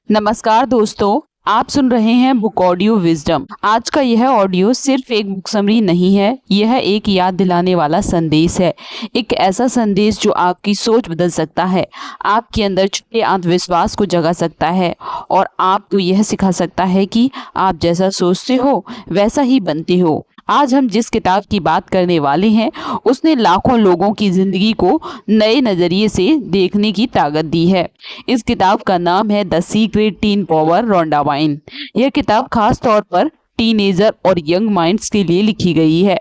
नमस्कार दोस्तों, आप सुन रहे हैं बुक ऑडियो विजडम। आज का यह ऑडियो सिर्फ एक बुक समरी नहीं है, यह एक याद दिलाने वाला संदेश है। एक ऐसा संदेश जो आपकी सोच बदल सकता है, आपके अंदर छुपे आत्मविश्वास को जगा सकता है और आपको यह सिखा सकता है कि आप जैसा सोचते हो वैसा ही बनते हो। आज हम जिस किताब की बात करने वाले हैं उसने लाखों लोगों की जिंदगी को नए नजरिए से देखने की ताकत दी है। इस किताब का नाम है the secret teen power Rhonda वाइन। यह किताब खास तौर पर टीनेजर और यंग माइंड्स के लिए लिखी गई है,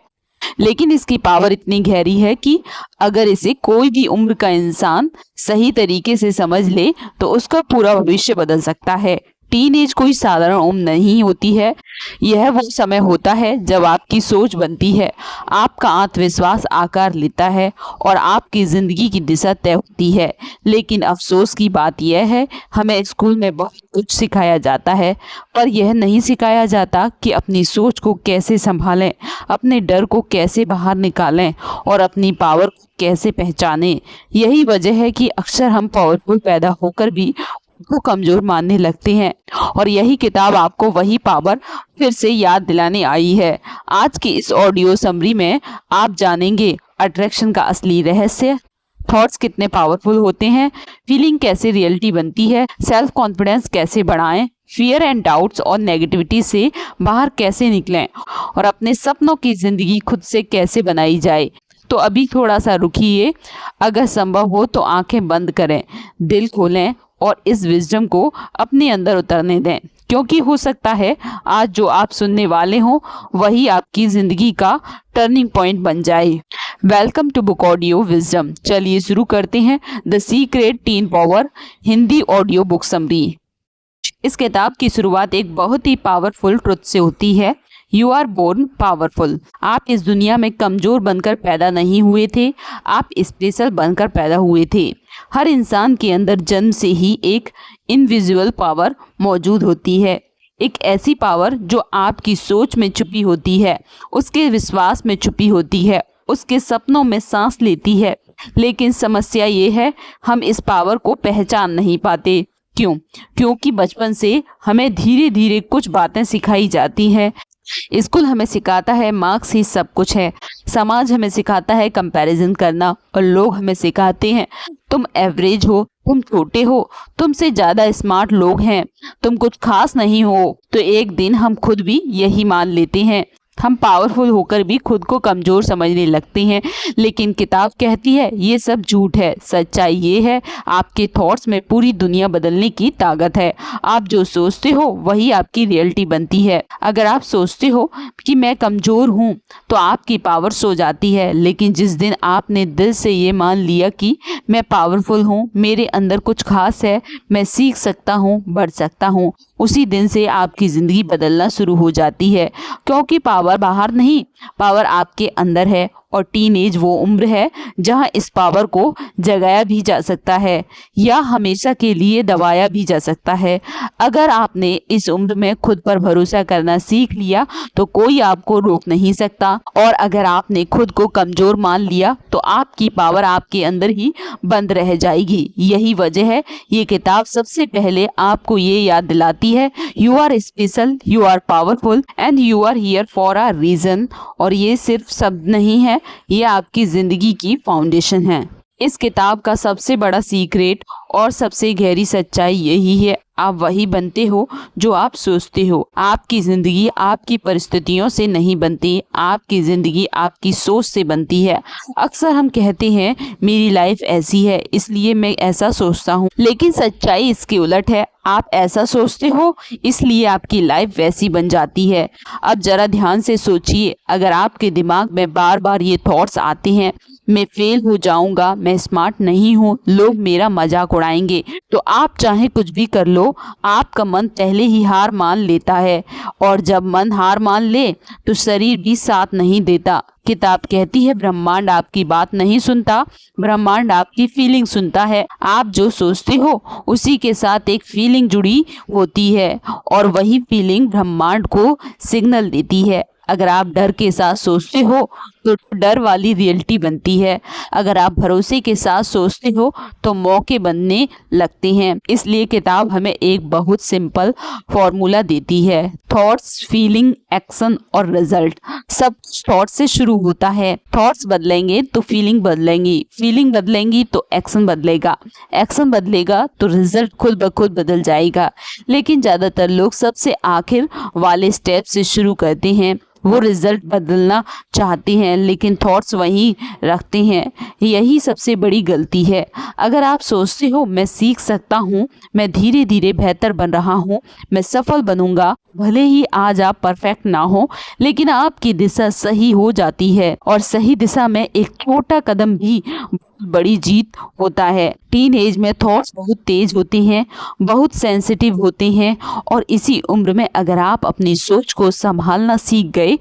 लेकिन इसकी पावर इतनी गहरी है कि अगर इसे कोई भी उम्र का इंसान सही तरीके से समझ ले तो उसका पूरा भविष्य बदल सकता है। टीनेज कोई साधारण उम्र नहीं होती है, यह वो समय होता है जब आपकी सोच बनती है, आपका आत्मविश्वास आकार लेता है और आपकी ज़िंदगी की दिशा तय होती है। लेकिन अफसोस की बात यह है, हमें स्कूल में बहुत कुछ सिखाया जाता है, पर यह नहीं सिखाया जाता कि अपनी सोच को कैसे संभालें, अपने डर को कैसे बाहर निकालें और अपनी पावर को कैसे पहचानें। यही वजह है कि अक्सर हम पावरफुल पैदा होकर भी को कमजोर मानने लगते हैं और यही किताब आपको वही पावर फिर से याद दिलाने आई है। आज की इस ऑडियो समरी में आप जानेंगे अट्रैक्शन का असली रहस्य, थॉट्स कितने पावरफुल होते हैं, फीलिंग कैसे रियलिटी बनती है, सेल्फ कॉन्फिडेंस कैसे बढ़ाएं, फियर एंड डाउट्स और नेगेटिविटी से बाहर कैसे निकलें और अपने सपनों की जिंदगी खुद से कैसे बनाई जाए। तो अभी थोड़ा सा रुकिए, अगर संभव हो तो आंखें बंद करें, दिल खोलें और इस विजडम को अपने अंदर उतरने दें, क्योंकि हो सकता है आज जो आप सुनने वाले हो वही आपकी जिंदगी का टर्निंग पॉइंट बन जाए। Welcome to book audio wisdom. चलिए शुरू करते हैं the secret teen power Hindi audiobook summary. इस किताब की शुरुआत एक बहुत ही पावरफुल ट्रुथ से होती है। You are born powerful. आप इस दुनिया में कमजोर बनकर पैदा नहीं हुए थे, आप स्पेशल बनकर पैदा हुए थे। हर इंसान के अंदर जन्म से ही एक इनविजिबल पावर मौजूद होती है, एक ऐसी पावर जो आपकी सोच में छुपी होती है, उसके विश्वास में छुपी होती है, उसके सपनों में सांस लेती है। लेकिन समस्या ये है, हम इस पावर को पहचान नहीं पाते। क्यों? क्योंकि बचपन से हमें धीरे धीरे कुछ बातें सिखाई जाती हैं। स्कूल हमें सिखाता है मार्क्स ही सब कुछ है, समाज हमें सिखाता है कंपैरिजन करना और लोग हमें सिखाते हैं तुम एवरेज हो, तुम छोटे हो, तुमसे ज्यादा स्मार्ट लोग हैं, तुम कुछ खास नहीं हो। तो एक दिन हम खुद भी यही मान लेते हैं, हम पावरफुल होकर भी खुद को कमजोर समझने लगते हैं। लेकिन किताब कहती है ये सब झूठ है। सच्चाई ये है, आपके थॉट्स में पूरी दुनिया बदलने की ताकत है। आप जो सोचते हो वही आपकी रियलिटी बनती है। अगर आप सोचते हो कि मैं कमजोर हूँ तो आपकी पावर सो जाती है, लेकिन जिस दिन आपने दिल से ये मान लिया कि मैं पावरफुल हूँ, मेरे अंदर कुछ खास है, मैं सीख सकता हूँ, बढ़ सकता हूँ, उसी दिन से आपकी ज़िंदगी बदलना शुरू हो जाती है। क्योंकि पावर बाहर नहीं, पावर आपके अंदर है और टीनेज वो उम्र है जहां इस पावर को जगाया भी जा सकता है या हमेशा के लिए दबाया भी जा सकता है। अगर आपने इस उम्र में खुद पर भरोसा करना सीख लिया तो कोई आपको रोक नहीं सकता, और अगर आपने खुद को कमजोर मान लिया तो आपकी पावर आपके अंदर ही बंद रह जाएगी। यही वजह है ये किताब सबसे पहले आपको ये याद दिलाती है, you are special, you are powerful and you are here for a reason. और ये सिर्फ शब्द नहीं है, ये आपकी जिंदगी की फाउंडेशन है। इस किताब का सबसे बड़ा सीक्रेट और सबसे गहरी सच्चाई यही है, आप वही बनते हो जो आप सोचते हो। आपकी जिंदगी आपकी परिस्थितियों से नहीं बनती, आपकी जिंदगी आपकी सोच से बनती है। अक्सर हम कहते हैं मेरी लाइफ ऐसी है इसलिए मैं ऐसा सोचता हूँ, लेकिन सच्चाई इसके उलट है। आप ऐसा सोचते हो इसलिए आपकी लाइफ वैसी बन जाती है। अब जरा ध्यान से सोचिए, अगर आपके दिमाग में बार बार ये थॉट्स आते हैं, मैं फेल हो जाऊंगा, मैं स्मार्ट नहीं हूँ, लोग मेरा मजाक उड़ाएंगे, तो आप चाहे कुछ भी कर लो, आपका मन पहले ही हार मान लेता है। और जब मन हार मान ले तो शरीर भी साथ नहीं देता। किताब कहती है ब्रह्मांड आपकी बात नहीं सुनता, ब्रह्मांड आपकी फीलिंग सुनता है। आप जो सोचते हो उसी के साथ एक फीलिंग जुड़ी होती है और वही फीलिंग ब्रह्मांड को सिग्नल देती है। अगर आप डर के साथ सोचते हो तो डर वाली रियलिटी बनती है। अगर आप भरोसे के साथ सोचते हो तो मौके बनने लगते हैं। इसलिए किताब हमें एक बहुत सिंपल फॉर्मूला देती है। थॉट्स, फीलिंग, एक्शन और रिजल्ट। सब थॉट से शुरू होता है। थॉट्स बदलेंगे तो फीलिंग बदलेंगी, फीलिंग बदलेंगी तो एक्शन बदलेगा, एक्शन बदलेगा तो रिजल्ट खुद ब खुद बदल जाएगा। लेकिन ज्यादातर लोग सबसे आखिर वाले स्टेप से शुरू करते हैं। वो रिजल्ट बदलना चाहते हैं लेकिन थॉट्स वहीं रखते हैं। यही सबसे बड़ी गलती है। अगर आप सोचते हो मैं सीख सकता हूँ, मैं धीरे धीरे बेहतर बन रहा हूँ, मैं सफल बनूंगा, भले ही आज आप परफेक्ट ना हो लेकिन आपकी दिशा सही हो जाती है। और सही दिशा में एक छोटा कदम भी बड़ी जीत होता है। टीन एज में थॉट्स बहुत तेज होते हैं, बहुत सेंसिटिव होते हैं और इसी उम्र में अगर आप अपनी सोच को संभालना सीख गए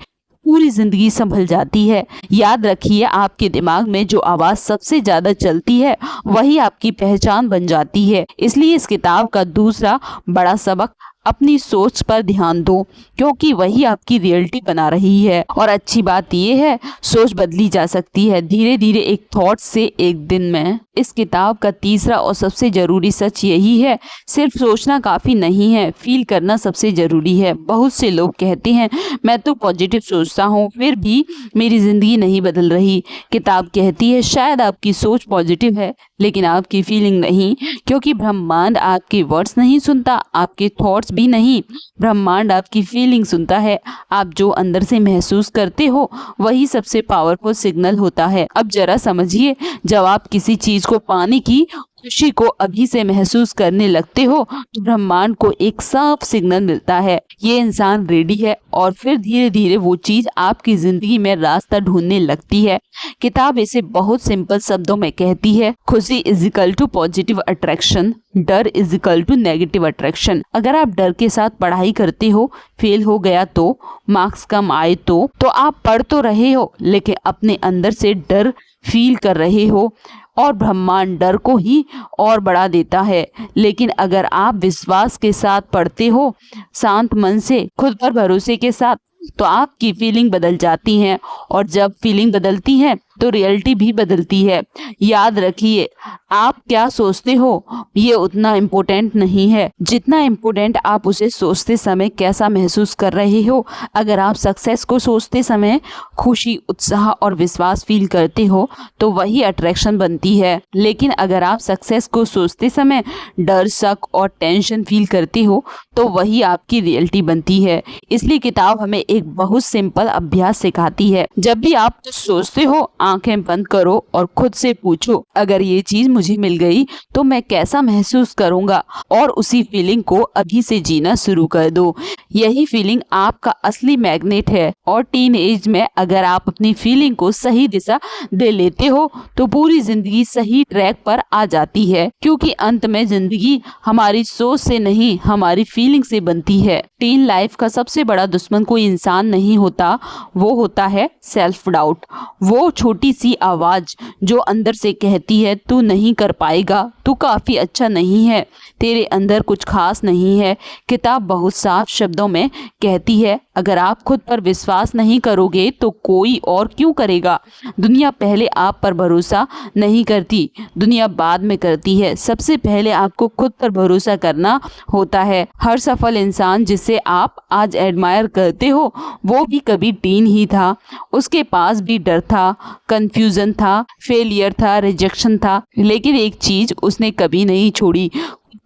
पूरी जिंदगी संभल जाती है। याद रखिए, आपके दिमाग में जो आवाज सबसे ज्यादा चलती है वही आपकी पहचान बन जाती है। इसलिए इस किताब का दूसरा बड़ा सबक, अपनी सोच पर ध्यान दो क्योंकि वही आपकी रियलिटी बना रही है। और अच्छी बात यह है, सोच बदली जा सकती है धीरे धीरे, एक थॉट से, एक दिन में। इस किताब का तीसरा और सबसे जरूरी सच यही है, सिर्फ सोचना काफी नहीं है, फील करना सबसे जरूरी है। बहुत से लोग कहते हैं मैं तो पॉजिटिव सोचता हूँ फिर भी मेरी जिंदगी नहीं बदल रही। किताब कहती है शायद आपकी सोच पॉजिटिव है लेकिन आपकी फीलिंग नहीं, क्योंकि ब्रह्मांड आपके वर्ड्स नहीं सुनता, आपके थॉट्स भी नहीं, ब्रह्मांड आपकी फीलिंग सुनता है। आप जो अंदर से महसूस करते हो वही सबसे पावरफुल सिग्नल होता है। अब जरा समझिए, जब आप किसी चीज को पाने की खुशी को अभी से महसूस करने लगते हो तो ब्रह्मांड को एक साफ सिग्नल मिलता है, ये इंसान रेडी है, और फिर धीरे धीरे वो चीज आपकी जिंदगी में रास्ता ढूंढने लगती है। किताब इसे बहुत सिंपल शब्दों में कहती है, खुशी is equal to positive attraction, डर is equal to negative attraction. अगर आप डर के साथ पढ़ाई करते हो, फेल हो गया तो, मार्क्स कम आए तो आप पढ़ तो रहे हो लेकिन अपने अंदर से डर फील कर रहे हो और ब्रह्मांड डर को ही और बढ़ा देता है। लेकिन अगर आप विश्वास के साथ पढ़ते हो, शांत मन से, खुद पर भरोसे के साथ, तो आपकी फीलिंग बदल जाती है और जब फीलिंग बदलती है तो रियलिटी भी बदलती है। याद रखिए, आप क्या सोचते हो ये उतना इम्पोर्टेंट नहीं है जितना इम्पोर्टेंट आप उसे सोचते समय कैसा महसूस कर रहे हो। अगर आप सक्सेस को सोचते समय खुशी, उत्साह और विश्वास फील करते हो तो वही अट्रैक्शन बनती है। लेकिन अगर आप सक्सेस को सोचते समय डर, शक और टेंशन फील करते हो तो वही आपकी रियलिटी बनती है। इसलिए किताब हमें एक बहुत सिंपल अभ्यास सिखाती है। जब भी आप कुछ सोचते हो, आंखें बंद करो और खुद से पूछो, अगर ये चीज मुझे मिल गई तो मैं कैसा महसूस करूंगा, और उसी फीलिंग को अभी से जीना शुरू कर दो। यही फीलिंग आपका असली मैग्नेट है। और टीन एज में अगर आप अपनी फीलिंग को सही दिशा दे लेते हो तो पूरी जिंदगी सही ट्रैक पर आ जाती है, क्योंकि अंत में जिंदगी हमारी सोच से नहीं, हमारी फीलिंग से बनती है। टीन लाइफ का सबसे बड़ा दुश्मन कोई इंसान नहीं होता, वो होता है सेल्फ डाउट। वो छोटी सी आवाज जो अंदर से कहती है तू नहीं कर पाएगा, तू काफी अच्छा नहीं है, तेरे अंदर कुछ खास नहीं है। किताब बहुत साफ शब्दों में कहती है, अगर आप खुद पर विश्वास नहीं करोगे तो कोई और क्यों करेगा। दुनिया पहले आप पर भरोसा नहीं करती, दुनिया बाद में करती है। सबसे पहले आपको खुद पर भरोसा करना होता है। हर सफल इंसान जिसे आप आज एडमायर करते हो वो भी कभी टीन ही था। उसके पास भी डर था, कंफ्यूजन था, फेलियर था, रिजेक्शन था, लेकिन एक चीज उसने कभी नहीं छोड़ी,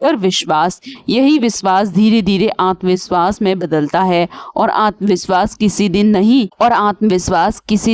पर विश्वास। यही विश्वास धीरे धीरे आत्मविश्वास में बदलता है। और आत्मविश्वास किसी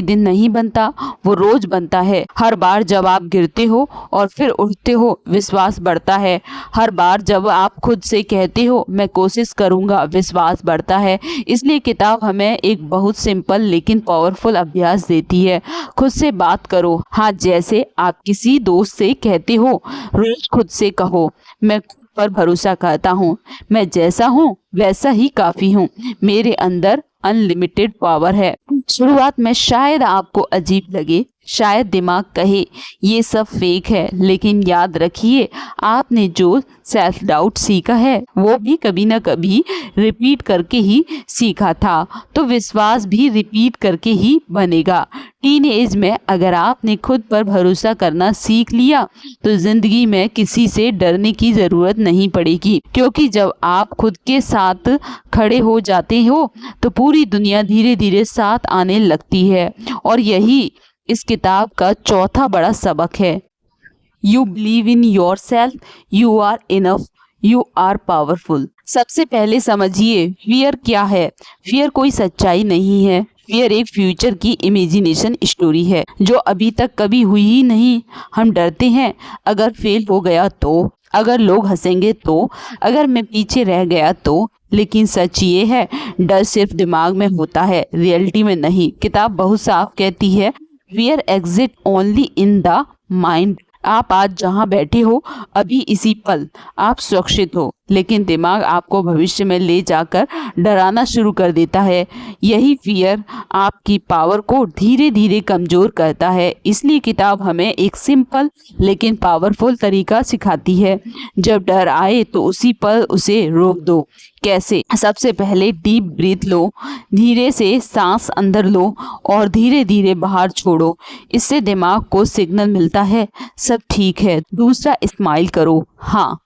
दिन नहीं बनता, वो रोज बनता है। हर बार जब आप गिरते हो और फिर उठते हो, विश्वास बढ़ता है। हर बार जब आप खुद से कहते हो मैं कोशिश करूंगा, विश्वास बढ़ता है। इसलिए किताब हमें एक बहुत सिंपल लेकिन पावरफुल अभ्यास देती है। खुद से बात करो। हाँ, जैसे आप किसी दोस्त से कहते हो, रोज खुद से कहो, मैं पर भरोसा करता हूँ, मैं जैसा हूँ वैसा ही काफी हूँ, मेरे अंदर अनलिमिटेड पावर है। शुरुआत में शायद आपको अजीब लगे, शायद दिमाग कहे ये सब फेक है, लेकिन याद रखिए आपने जो सेल्फ डाउट सीखा है वो भी कभी ना कभी रिपीट करके ही सीखा था, तो विश्वास भी रिपीट करके ही बनेगा। टीन एज में अगर आपने खुद पर भरोसा करना सीख लिया तो जिंदगी में किसी से डरने की जरूरत नहीं पड़ेगी, क्योंकि जब आप खुद के साथ खड़े हो जाते हो तो पूरी दुनिया धीरे धीरे साथ आने लगती है। और यही इस किताब का चौथा बड़ा सबक है। You believe in yourself, you are enough, you are powerful. सबसे पहले समझिए फियर क्या है। फियर कोई सच्चाई नहीं है, फियर एक फ्यूचर की इमेजिनेशन स्टोरी है जो अभी तक कभी हुई ही नहीं। हम डरते हैं अगर फेल हो गया तो, अगर लोग हंसेंगे तो, अगर मैं पीछे रह गया तो। लेकिन सच ये है डर सिर्फ दिमाग में होता है, रियलिटी में नहीं। किताब बहुत साफ कहती है fear exit only in the mind. आप आज जहां बैठे हो अभी इसी पल आप सुरक्षित हो, लेकिन दिमाग आपको भविष्य में ले जाकर डराना शुरू कर देता है। यही फियर आपकी पावर को धीरे धीरे कमजोर करता है। इसलिए किताब हमें एक सिंपल लेकिन पावरफुल तरीका सिखाती है। जब डर आए तो उसी पल उसे रोक दो। कैसे? सबसे पहले डीप ब्रीथ लो, धीरे से सांस अंदर लो और धीरे धीरे बाहर छोड़ो। इससे दिमाग को सिग्नल मिलता है सब ठीक है। दूसरा, स्माइल करो। हाँ,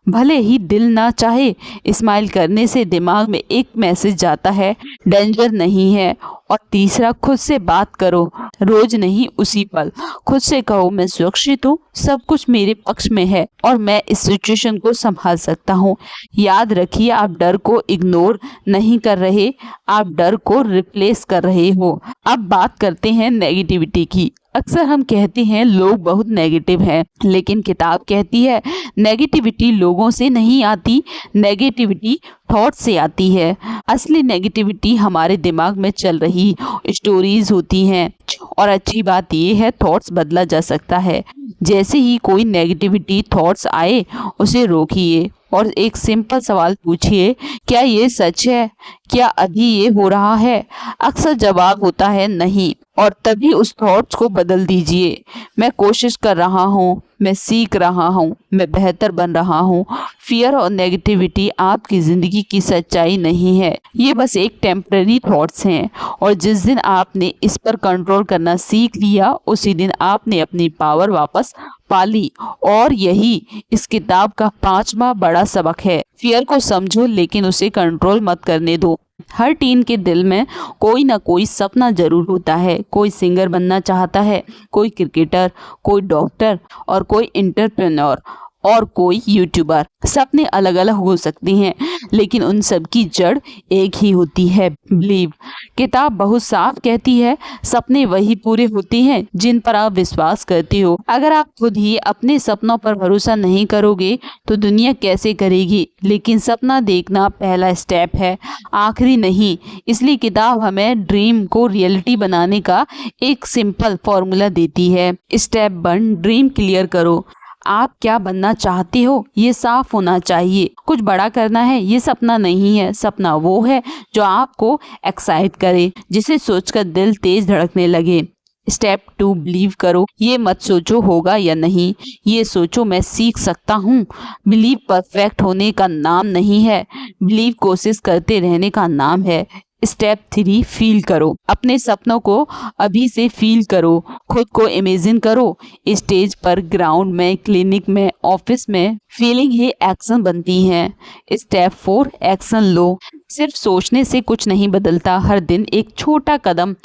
भले ही दिल ना चाहे, स्माइल करने से दिमाग में एक मैसेज जाता है डेंजर नहीं है। और तीसरा, खुद से बात करो, रोज नहीं उसी पल। खुद से कहो मैं सुरक्षित हूँ, सब कुछ मेरे पक्ष में है और मैं इस सिचुएशन को संभाल सकता हूँ। याद रखिए आप डर को इग्नोर नहीं कर रहे, आप डर को रिप्लेस कर रहे हो। अब बात करते हैं नेगेटिविटी की। अक्सर हम कहते हैं लोग बहुत नेगेटिव हैं, लेकिन किताब कहती है नेगेटिविटी लोगों से नहीं आती, नेगेटिविटी थॉट से आती है। असली नेगेटिविटी हमारे दिमाग में चल रही स्टोरीज होती हैं। और अच्छी बात यह है थॉट्स बदला जा सकता है। जैसे ही कोई नेगेटिविटी थॉट्स आए उसे रोकिए और एक सिंपल सवाल पूछिए, क्या ये सच है? क्या अभी ये हो रहा है? अक्सर जवाब होता है नहीं, और तभी उस थॉट्स को बदल दीजिए। मैं कोशिश कर रहा हूँ, मैं सीख रहा हूँ, मैं बेहतर बन रहा हूँ। फियर और नेगेटिविटी आपकी जिंदगी की सच्चाई नहीं है, ये बस एक टेम्पररी थॉट्स हैं। और जिस दिन आपने इस पर कंट्रोल करना सीख लिया उसी दिन आपने अपनी पावर वापस पा ली। और यही इस किताब का पांचवा बड़ा सबक है। फियर को समझो लेकिन उसे कंट्रोल मत करने दो। हर टीन के दिल में कोई ना कोई सपना जरूर होता है। कोई सिंगर बनना चाहता है, कोई क्रिकेटर, कोई डॉक्टर और कोई एंटरप्रेन्योर और कोई यूट्यूबर। सपने अलग अलग हो सकते हैं लेकिन उन सब की जड़ एक ही होती है, बिलीव। किताब बहुत साफ कहती है सपने वही पूरे होते हैं जिन पर आप विश्वास करते हो। अगर आप खुद ही अपने सपनों पर भरोसा नहीं करोगे तो दुनिया कैसे करेगी? लेकिन सपना देखना पहला स्टेप है, आखिरी नहीं। इसलिए किताब हमें ड्रीम को रियलिटी बनाने का एक सिंपल फॉर्मूला देती है। स्टेप 1, ड्रीम क्लियर करो। आप क्या बनना चाहते हो ये साफ होना चाहिए। कुछ बड़ा करना है ये सपना नहीं है, सपना वो है जो आपको एक्साइट करे, जिसे सोचकर दिल तेज धड़कने लगे। स्टेप 2, बिलीव करो। ये मत सोचो होगा या नहीं, ये सोचो मैं सीख सकता हूँ। बिलीव परफेक्ट होने का नाम नहीं है, बिलीव कोशिश करते रहने का नाम है। स्टेप 3, फील करो। अपने सपनों को अभी से फील करो, खुद को इमेजिन करो, स्टेज पर, ग्राउंड में, क्लिनिक में, ऑफिस में। फीलिंग ही एक्शन बनती है। स्टेप 4, एक्शन लो। सिर्फ सोचने से कुछ नहीं बदलता, हर दिन एक छोटा कदम,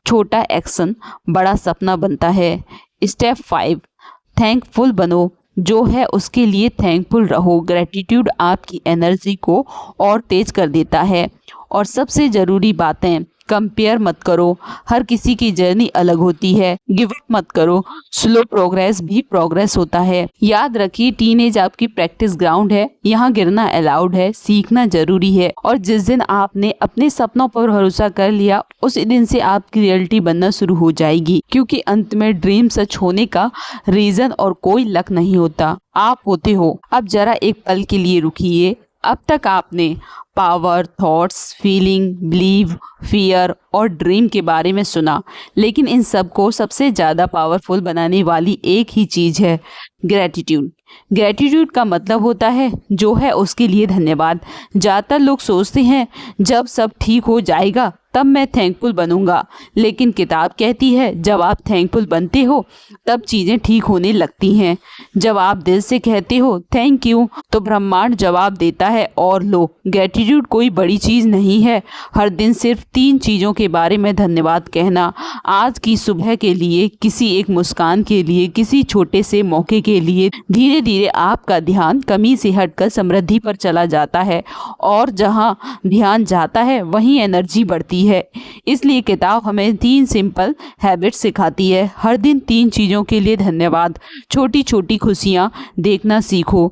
छोटा एक्शन बड़ा सपना बनता है। स्टेप 5, थैंकफुल बनो। जो है उसके लिए थैंकफुल रहो। ग्रेटिट्यूड आपकी एनर्जी को और तेज कर देता है। और सबसे जरूरी बातें, कंपेयर मत करो, हर किसी की जर्नी अलग होती है। गिव अप मत करो, स्लो प्रोग्रेस भी प्रोग्रेस होता है। याद रखिए टीनेज आपकी प्रैक्टिस ग्राउंड है, यहाँ गिरना अलाउड है, सीखना जरूरी है। और जिस दिन आपने अपने सपनों पर भरोसा कर लिया उस दिन से आपकी रियलिटी बनना शुरू हो जाएगी, क्योंकि अंत में ड्रीम सच होने का रीजन और कोई लक नहीं होता, आप होते हो। अब जरा एक पल के लिए रुकिए, अब तक आपने power, thoughts, feeling, believe, fear और ड्रीम के बारे में सुना, लेकिन इन सब को सबसे ज़्यादा पावरफुल बनाने वाली एक ही चीज़ है, ग्रैटिट्यूड। ग्रैटिट्यूड का मतलब होता है जो है उसके लिए धन्यवाद। ज़्यादातर लोग सोचते हैं जब सब ठीक हो जाएगा तब मैं थैंकफुल बनूंगा, लेकिन किताब कहती है जब आप थैंकफुल बनते हो तब चीज़ें ठीक होने लगती हैं। जब आप दिल से कहते हो थैंक यू तो ब्रह्मांड जवाब देता है। और लो, ग्रैटिट्यूड कोई बड़ी चीज़ नहीं है। हर दिन सिर्फ 3 चीज़ों के बारे में धन्यवाद कहना, आज की सुबह के लिए, किसी एक मुस्कान के लिए, किसी छोटे से मौके के लिए। धीरे धीरे आपका ध्यान कमी से हटकर समृद्धि पर चला जाता है, और जहाँ ध्यान जाता है वहीं एनर्जी बढ़ती है। इसलिए किताब हमें 3 सिंपल हैबिट्स सिखाती है। हर दिन 3 चीज़ों के लिए धन्यवाद। छोटी छोटी खुशियाँ देखना सीखो।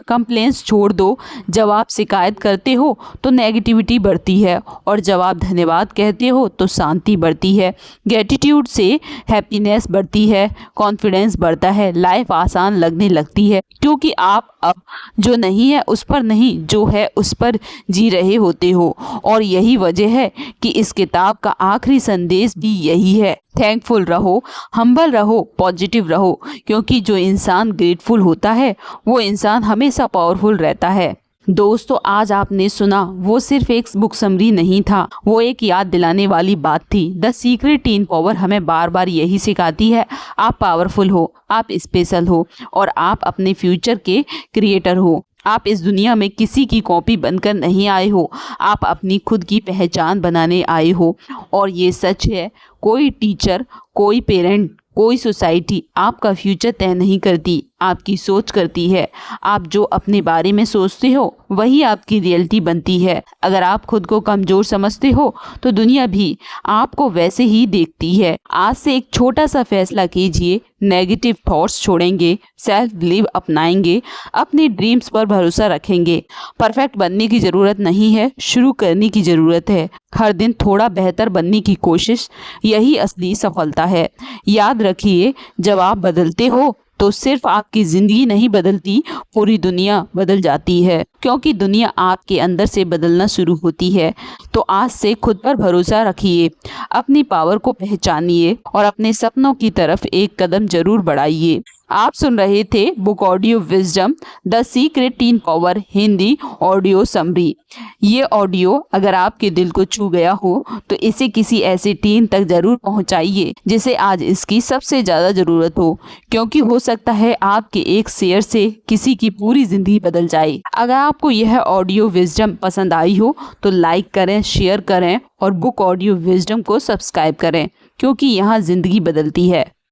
कंप्लेंट्स छोड़ दो। जब आप शिकायत करते हो तो नेगेटिविटी बढ़ती है, और जब आप धन्यवाद कहते हो तो शांति बढ़ती है। ग्रैटिट्यूड से हैप्पीनेस बढ़ती है, कॉन्फिडेंस बढ़ता है, लाइफ आसान लगने लगती है, क्योंकि आप अब जो नहीं है उस पर नहीं, जो है उस पर जी रहे होते हो। और यही वजह है कि इस किताब का आखिरी संदेश भी यही है, थैंकफुल रहो, हम्बल रहो, पॉजिटिव रहो, क्योंकि जो इंसान ग्रेटफुल होता है वो इंसान हमेशा पावरफुल रहता है। दोस्तों, आज आपने सुना वो सिर्फ एक बुक समरी नहीं था, वो एक याद दिलाने वाली बात थी। द सीक्रेट टीन पावर हमें बार बार यही सिखाती है, आप पावरफुल हो, आप स्पेशल हो, और आप अपने फ्यूचर के क्रिएटर हो। आप इस दुनिया में किसी की कॉपी बनकर नहीं आए हो, आप अपनी खुद की पहचान बनाने आए हो। और ये सच है, कोई टीचर, कोई पेरेंट, कोई सोसाइटी आपका फ्यूचर तय नहीं करती, आपकी सोच करती है। आप जो अपने बारे में सोचते हो वही आपकी रियलिटी बनती है। अगर आप खुद को कमज़ोर समझते हो तो दुनिया भी आपको वैसे ही देखती है। आज से एक छोटा सा फैसला कीजिए, नेगेटिव थॉट्स छोड़ेंगे, सेल्फ बिलीव अपनाएंगे, अपने ड्रीम्स पर भरोसा रखेंगे। परफेक्ट बनने की ज़रूरत नहीं है, शुरू करने की ज़रूरत है। हर दिन थोड़ा बेहतर बनने की कोशिश, यही असली सफलता है। याद रखिए, जब आप बदलते हो तो सिर्फ आपकी ज़िंदगी नहीं बदलती, पूरी दुनिया बदल जाती है, क्योंकि दुनिया आपके अंदर से बदलना शुरू होती है। तो आज से खुद पर भरोसा रखिए, अपनी पावर को पहचानिए और अपने सपनों की तरफ एक कदम जरूर बढ़ाइए। आप सुन रहे थे book audio wisdom, the secret teen power Hindi audio summary. ये ऑडियो अगर आपके दिल को छू गया हो तो इसे किसी ऐसे टीन तक जरूर पहुंचाइए जिसे आज इसकी सबसे ज़्यादा ज़रूरत हो, क्योंकि हो सकता है आपके एक शेयर से किसी की पूरी ज़िंदगी बदल जाए। अगर आपको यह ऑडियो विजडम पसंद आई हो तो लाइक करें, शेयर करें और बुक ऑडियो विजडम को सब्सक्राइब करें, क्योंकि यहाँ ज़िंदगी बदलती है।